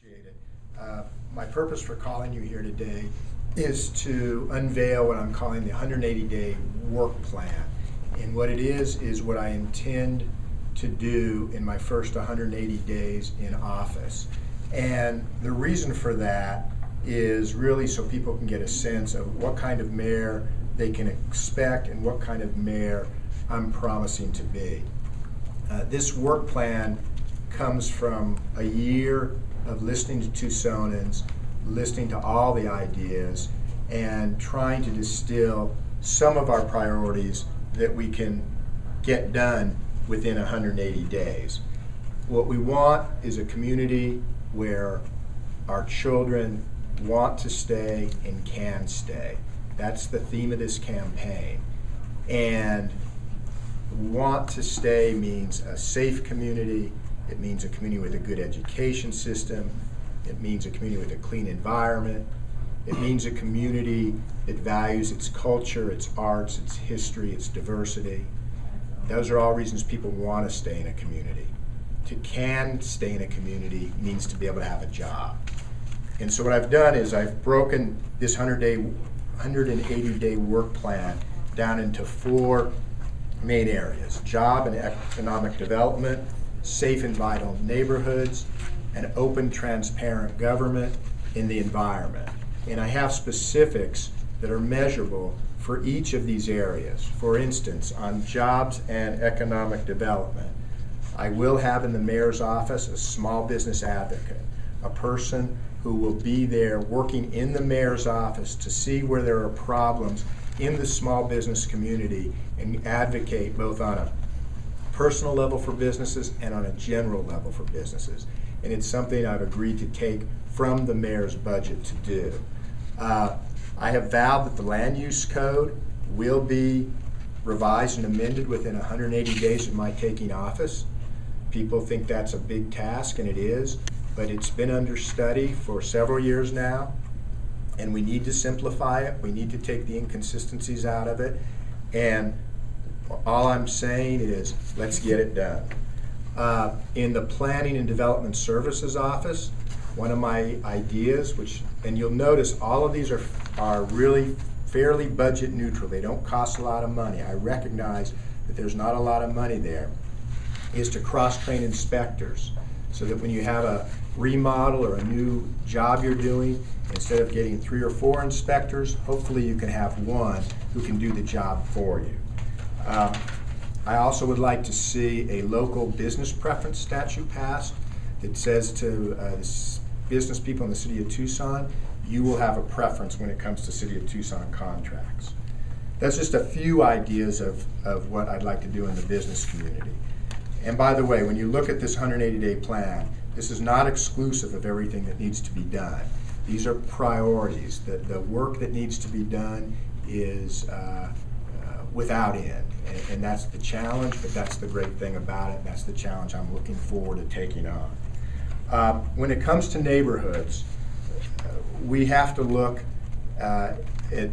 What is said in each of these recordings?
Appreciate it. My purpose for calling you here today is to unveil what I'm calling the 180-day work plan. And what it is what I intend to do in my first 180 days in office. And the reason for that is really so people can get a sense of what kind of mayor they can expect and what kind of mayor I'm promising to be. This work plan comes from a year of listening to Tucsonans, listening to all the ideas, and trying to distill some of our priorities that we can get done within 180 days. What we want is a community where our children want to stay and can stay. That's the theme of this campaign. And want to stay means a safe community. It means a community with a good education system. It means a community with a clean environment. It means a community that values its culture, its arts, its history, its diversity. Those are all reasons people want to stay in a community. To can stay in a community means to be able to have a job. And so what I've done is I've broken this 180-day work plan down into 4 main areas: job and economic development, safe and vital neighborhoods, and open, transparent government in the environment. And I have specifics that are measurable for each of these areas. For instance, on jobs and economic development, I will have in the mayor's office a small business advocate, a person who will be there working in the mayor's office to see where there are problems in the small business community and advocate both on a personal level for businesses and on a general level for businesses. And it's something I've agreed to take from the mayor's budget to do. I have vowed that the land use code will be revised and amended within 180 days of my taking office. People think that's a big task, and it is, but it's been under study for several years now, and we need to simplify it. We need to take the inconsistencies out of it, and all I'm saying is let's get it done. In the Planning and Development Services Office, one of my ideas, and you'll notice all of these are really fairly budget neutral. They don't cost a lot of money. I recognize that there's not a lot of money there, is to cross-train inspectors so that when you have a remodel or a new job you're doing, instead of getting 3 or 4 inspectors, hopefully you can have one who can do the job for you. I also would like to see a local business preference statute passed that says to business people in the city of Tucson, you will have a preference when it comes to city of Tucson contracts. That's just a few ideas of what I'd like to do in the business community. And by the way, when you look at this 180-day plan, this is not exclusive of everything that needs to be done. These are priorities. The work that needs to be done is without end. And that's the challenge, but that's the great thing about it. That's the challenge I'm looking forward to taking on. When it comes to neighborhoods, we have to look at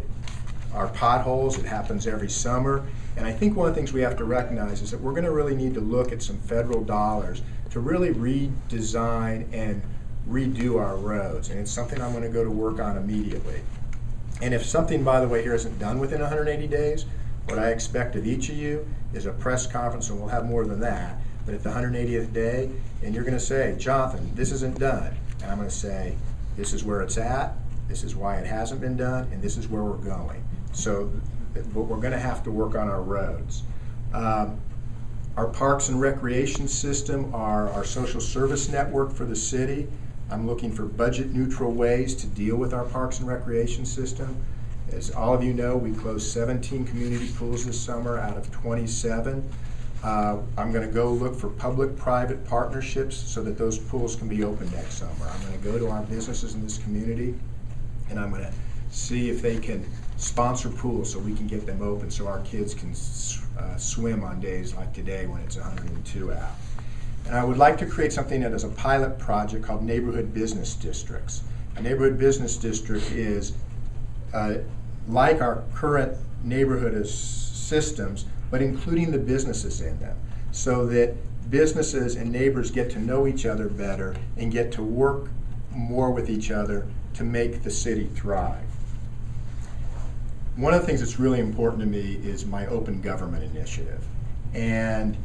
our potholes. It happens every summer. And I think one of the things we have to recognize is that we're going to really need to look at some federal dollars to really redesign and redo our roads. And it's something I'm going to go to work on immediately. And if something, by the way, here isn't done within 180 days, what I expect of each of you is a press conference, and we'll have more than that, but at the 180th day, and you're going to say, Jonathan, this isn't done. And I'm going to say, this is where it's at, this is why it hasn't been done, and this is where we're going. So we're going to have to work on our roads. Our parks and recreation system, our social service network for the city. I'm looking for budget neutral ways to deal with our parks and recreation system. As all of you know, we closed 17 community pools this summer out of 27. I'm going to go look for public-private partnerships so that those pools can be open next summer. I'm going to go to our businesses in this community, and I'm going to see if they can sponsor pools so we can get them open so our kids can swim on days like today when it's 102 out. And I would like to create something that is a pilot project called neighborhood business districts. A neighborhood business district is like our current neighborhood systems, but including the businesses in them, so that businesses and neighbors get to know each other better and get to work more with each other to make the city thrive. One of the things that's really important to me is my open government initiative. And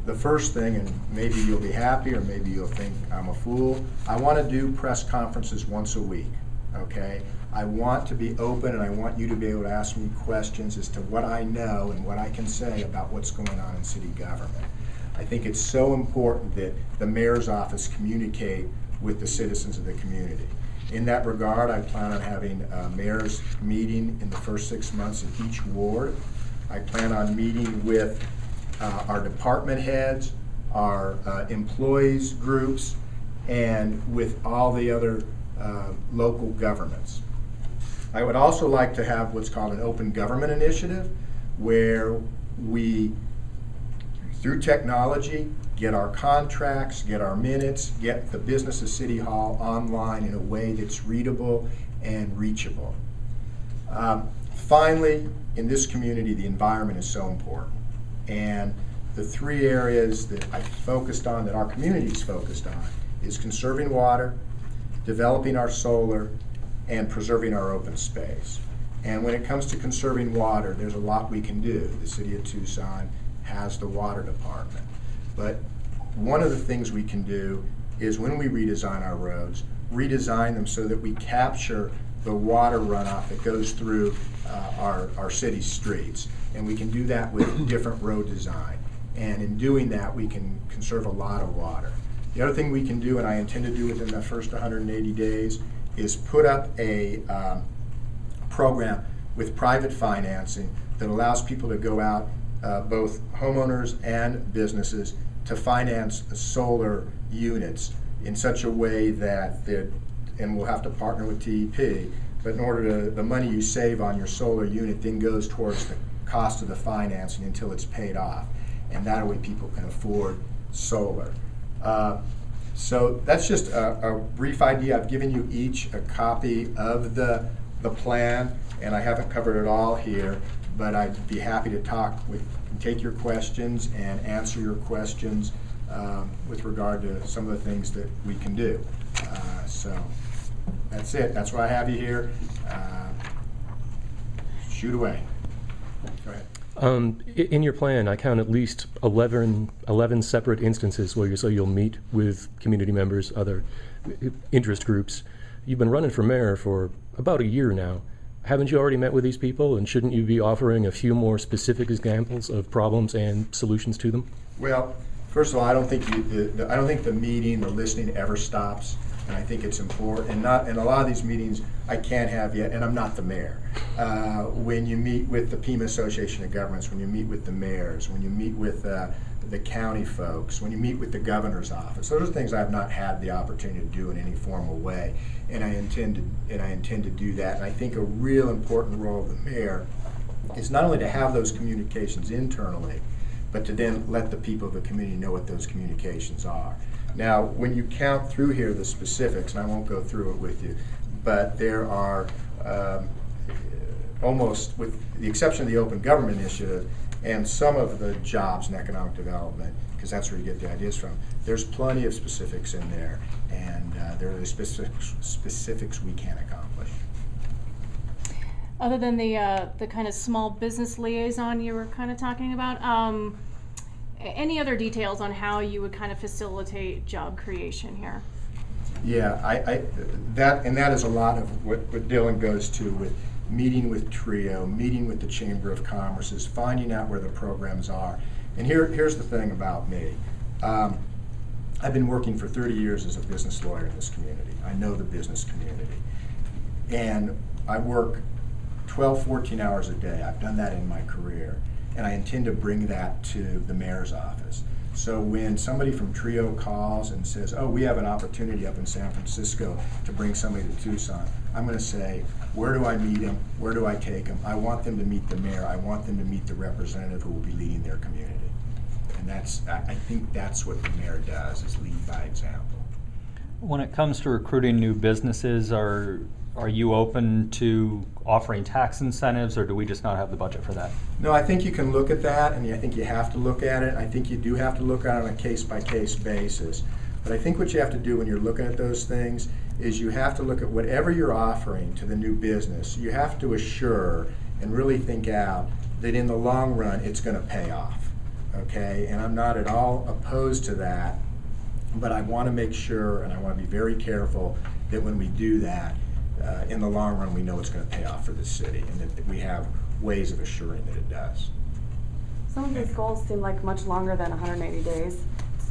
the first thing, and maybe you'll be happy or maybe you'll think I'm a fool, I want to do press conferences once a week, okay? I want to be open and I want you to be able to ask me questions as to what I know and what I can say about what's going on in city government. I think it's so important that the mayor's office communicate with the citizens of the community. In that regard, I plan on having a mayor's meeting in the first 6 months in each ward. I plan on meeting with our department heads, our employees groups, and with all the other local governments. I would also like to have what's called an open government initiative, where we, through technology, get our contracts, get our minutes, get the business of City Hall online in a way that's readable and reachable. Finally, in this community, the environment is so important. And the 3 areas that I focused on, that our community's focused on, is conserving water, developing our solar, and preserving our open space. And when it comes to conserving water, there's a lot we can do. The city of Tucson has the water department. But one of the things we can do is, when we redesign our roads, redesign them so that we capture the water runoff that goes through our city streets. And we can do that with different road design. And in doing that, we can conserve a lot of water. The other thing we can do, and I intend to do within the first 180 days, is put up a program with private financing that allows people to go out, both homeowners and businesses, to finance solar units in such a way that, and we'll have to partner with TEP, but in order to, the money you save on your solar unit then goes towards the cost of the financing until it's paid off. And that way people can afford solar. So that's just a brief idea. I've given you each a copy of the plan, and I haven't covered it all here, but I'd be happy to take your questions and answer your questions with regard to some of the things that we can do. So that's it. That's why I have you here. Shoot away. Go ahead. In your plan, I count at least 11 separate instances where you'll meet with community members, other interest groups. You've been running for mayor for about a year now. Haven't you already met with these people, and shouldn't you be offering a few more specific examples of problems and solutions to them? Well, first of all, I don't think the meeting, the listening ever stops, and I think it's important. And in a lot of these meetings, I can't have you, and I'm not the mayor. When you meet with the Pima Association of Governments, when you meet with the mayors, when you meet with the county folks, when you meet with the governor's office, those are things I've not had the opportunity to do in any formal way, and I intend to do that. And I think a real important role of the mayor is not only to have those communications internally, but to then let the people of the community know what those communications are. Now, when you count through here the specifics, and I won't go through it with you, but there are almost, with the exception of the Open Government Initiative and some of the jobs and economic development, because that's where you get the ideas from, there's plenty of specifics in there, and there are the specifics we can accomplish. Other than the kind of small business liaison you were kind of talking about, any other details on how you would kind of facilitate job creation here? Yeah, that is a lot of what Dylan goes to, with meeting with TRIO, meeting with the Chamber of Commerce, finding out where the programs are. And here's the thing about me. I've been working for 30 years as a business lawyer in this community. I know the business community. And I work 12, 14 hours a day. I've done that in my career. And I intend to bring that to the mayor's office. So when somebody from TRIO calls and says, oh, we have an opportunity up in San Francisco to bring somebody to Tucson, I'm going to say, where do I meet them? Where do I take them? I want them to meet the mayor. I want them to meet the representative who will be leading their community. And I think that's what the mayor does, is lead by example. When it comes to recruiting new businesses, are you open to offering tax incentives, or do we just not have the budget for that? No, I think you can look at that, and I think you have to look at it. I think you do have to look at it on a case-by-case basis. But I think what you have to do when you're looking at those things is you have to look at whatever you're offering to the new business. You have to assure and really think out that in the long run it's going to pay off. Okay? And I'm not at all opposed to that, but I want to make sure, and I want to be very careful that when we do that, in the long run we know it's going to pay off for the city, and that we have ways of assuring that it does. Some of these goals seem like much longer than 180 days.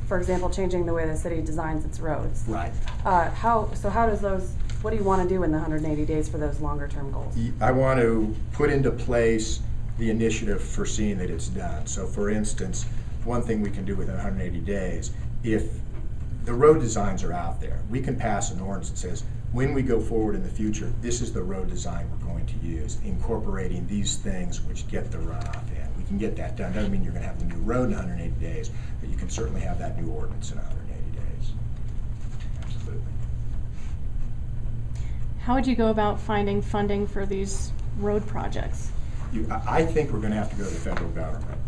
For example, changing the way the city designs its roads. Right. How does those, what do you want to do in the 180 days for those longer term goals? I want to put into place the initiative for seeing that it's done. So for instance, one thing we can do within 180 days, if the road designs are out there, we can pass an ordinance that says, when we go forward in the future, this is the road design we're going to use, incorporating these things which get the runoff in. We can get that done. Doesn't mean you're going to have the new road in 180 days, but you can certainly have that new ordinance in 180 days. Absolutely. How would you go about finding funding for these road projects? I think we're going to have to go to the federal government.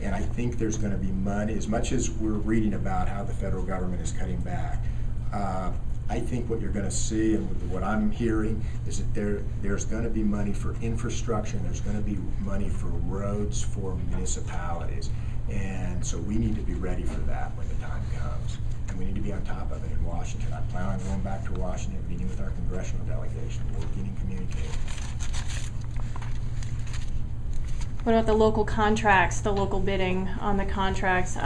And I think there's going to be money, as much as we're reading about how the federal government is cutting back. I think what you're going to see, and what I'm hearing, is that there's going to be money for infrastructure, and there's going to be money for roads for municipalities. And so we need to be ready for that when the time comes. And we need to be on top of it in Washington. I plan on going back to Washington, meeting with our congressional delegation, working and communicating. What about the local contracts, the local bidding on the contracts?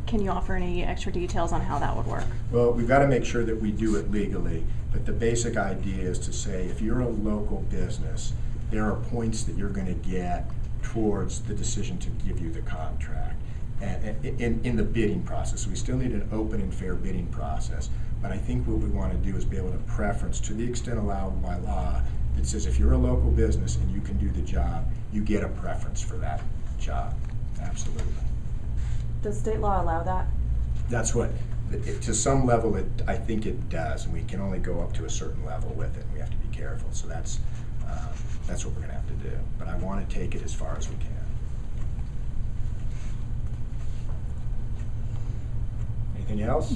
Can you offer any extra details on how that would work? Well, we've got to make sure that we do it legally, but the basic idea is to say if you're a local business, there are points that you're going to get towards the decision to give you the contract and in the bidding process. We still need an open and fair bidding process, but I think what we want to do is be able to preference, to the extent allowed by law, that says if you're a local business and you can do the job, you get a preference for that job. Absolutely. Does state law allow that? That's what, to some level, I think it does, and we can only go up to a certain level with it, and we have to be careful. So that's what we're going to have to do. But I want to take it as far as we can. Anything else?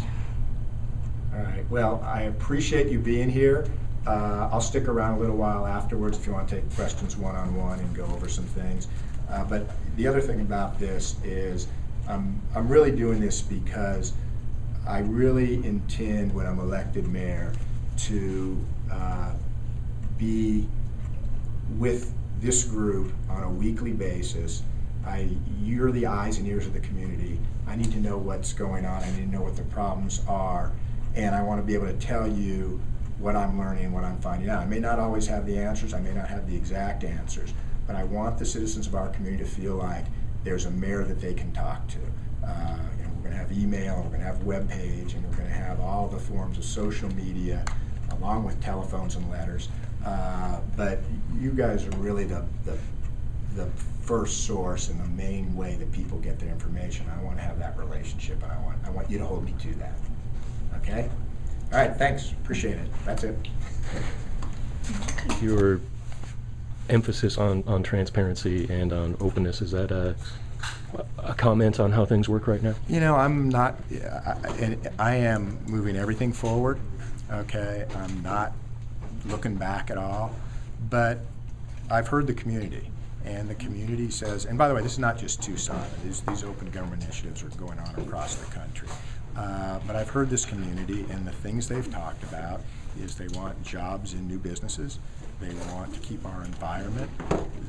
All right. Well, I appreciate you being here. I'll stick around a little while afterwards if you want to take questions one-on-one and go over some things. But the other thing about this is I'm really doing this because I really intend, when I'm elected mayor, to be with this group on a weekly basis. You're the eyes and ears of the community. I need to know what's going on. I need to know what the problems are. And I want to be able to tell you what I'm learning, what I'm finding out. I may not always have the answers. I may not have the exact answers. But I want the citizens of our community to feel like there's a mayor that they can talk to. We're going to have email, we're going to have web page, and we're going to have all the forms of social media, along with telephones and letters. But you guys are really the first source and the main way that people get their information. I want to have that relationship, and I want you to hold me to that. Okay? All right, thanks. Appreciate it. That's it. Your emphasis on transparency and on openness, is that a comment on how things work right now? I'm not, I am moving everything forward, okay? I'm not looking back at all, but I've heard the community, and the community says, and by the way, this is not just Tucson, these open government initiatives are going on across the country. But I've heard this community, and the things they've talked about is they want jobs in new businesses, they want to keep our environment,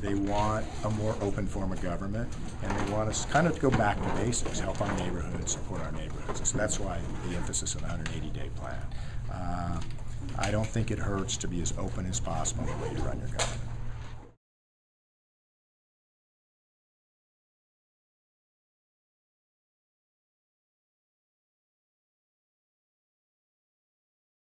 they want a more open form of government, and they want us kind of to go back to basics, help our neighborhoods, support our neighborhoods. And so that's why the emphasis on the 180-day plan. I don't think it hurts to be as open as possible in the way you run your government.